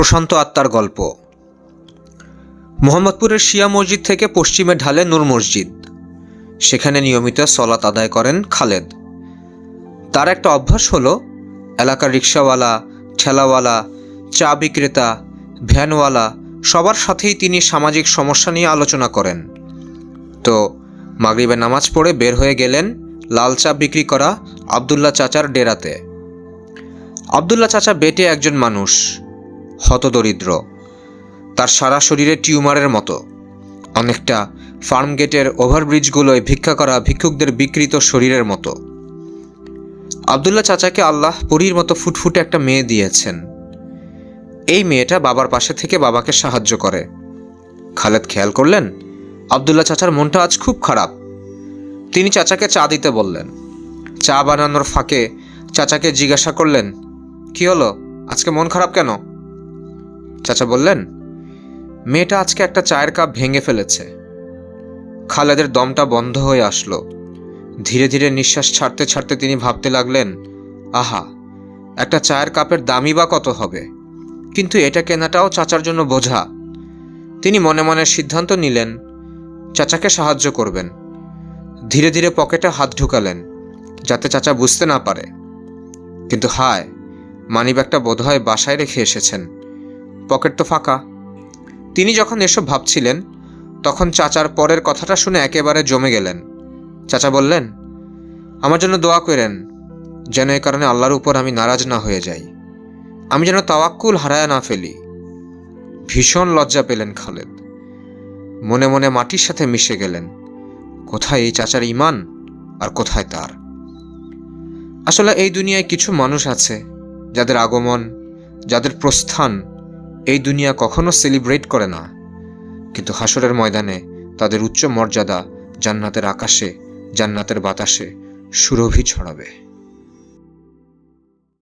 প্রশান্ত আত্মার গল্প। মোহাম্মদপুরের শিয়া মসজিদ থেকে পশ্চিমে ঢালে নূর মসজিদ। সেখানে নিয়মিত সলাত আদায় করেন খালেদ। তার একটা অভ্যাস হলো এলাকার রিকশাওয়ালা, ঠেলাওয়ালা, চা বিক্রেতা, ভ্যানওয়ালা সবার সাথেই তিনি সামাজিক সমস্যা নিয়ে আলোচনা করেন। তো মাগরিবের নামাজ পড়ে বের হয়ে গেলেন লাল চা বিক্রি করা আবদুল্লাহ চাচার ডেরাতে। আবদুল্লাহ চাচা বেটে একজন মানুষ, হতদরিদ্র। তার সারা শরীরে টিউমারের মতো, অনেকটা ফার্মগেটের ওভারব্রিজগুলোয় ভিক্ষা করা ভিক্ষুকদের বিকৃত শরীরের মতো। আবদুল্লাহ চাচাকে আল্লাহ পরীর মতো ফুটফুটে একটা মেয়ে দিয়েছেন। এই মেয়েটা বাবার পাশে থেকে বাবাকে সাহায্য করে। খালেদ খেয়াল করলেন আবদুল্লাহ চাচার মনটা আজ খুব খারাপ। তিনি চাচাকে চা দিতে বললেন। চা বানানোর ফাঁকে চাচাকে জিজ্ঞাসা করলেন, কি হলো, আজকে মন খারাপ কেন? চাচা বললেন, মেয়েটা আজকে একটা চায়ের কাপ ভেঙে ফেলেছে। খালেদের দমটা বন্ধ হয়ে আসলো। ধীরে ধীরে নিঃশ্বাস ছাড়তে ছাড়তে তিনি ভাবতে লাগলেন, আহা, একটা চায়ের কাপের দামই বা কত হবে, কিন্তু এটা কেনাটাও চাচার জন্য বোঝা। তিনি মনে মনে সিদ্ধান্ত নিলেন চাচাকে সাহায্য করবেন। ধীরে ধীরে পকেটে হাত ঢুকালেন যাতে চাচা বুঝতে না পারে। কিন্তু হায়, মানিব্যাগটা বোধহয় বাসায় রেখে এসেছেন, পকেট তো ফাঁকা। তিনি যখন এসব ভাবছিলেন তখন চাচার পরের কথাটা শুনে একেবারে জমে গেলেন। চাচা বললেন, আমার জন্য দোয়া করেন যেন এই কারণে আল্লাহর উপর আমি নারাজ না হয়ে যাই, আমি যেন তাওয়াক্কুল হারায় না ফেলি। ভীষণ লজ্জা পেলেন খালেদ। মনে মনে মাটির সাথে মিশে গেলেন, কোথায় এই চাচার ঈমান আর কোথায় তার। আসলে এই দুনিয়ায় কিছু মানুষ আছে যাদের আগমন, যাদের প্রস্থান এই দুনিয়া কখনো সেলিব্রেট করে না, কিন্তু হাসরের ময়দানে তাদের উচ্চ মর্যাদা জান্নাতের আকাশে, জান্নাতের বাতাসে সুরভি ছড়াবে।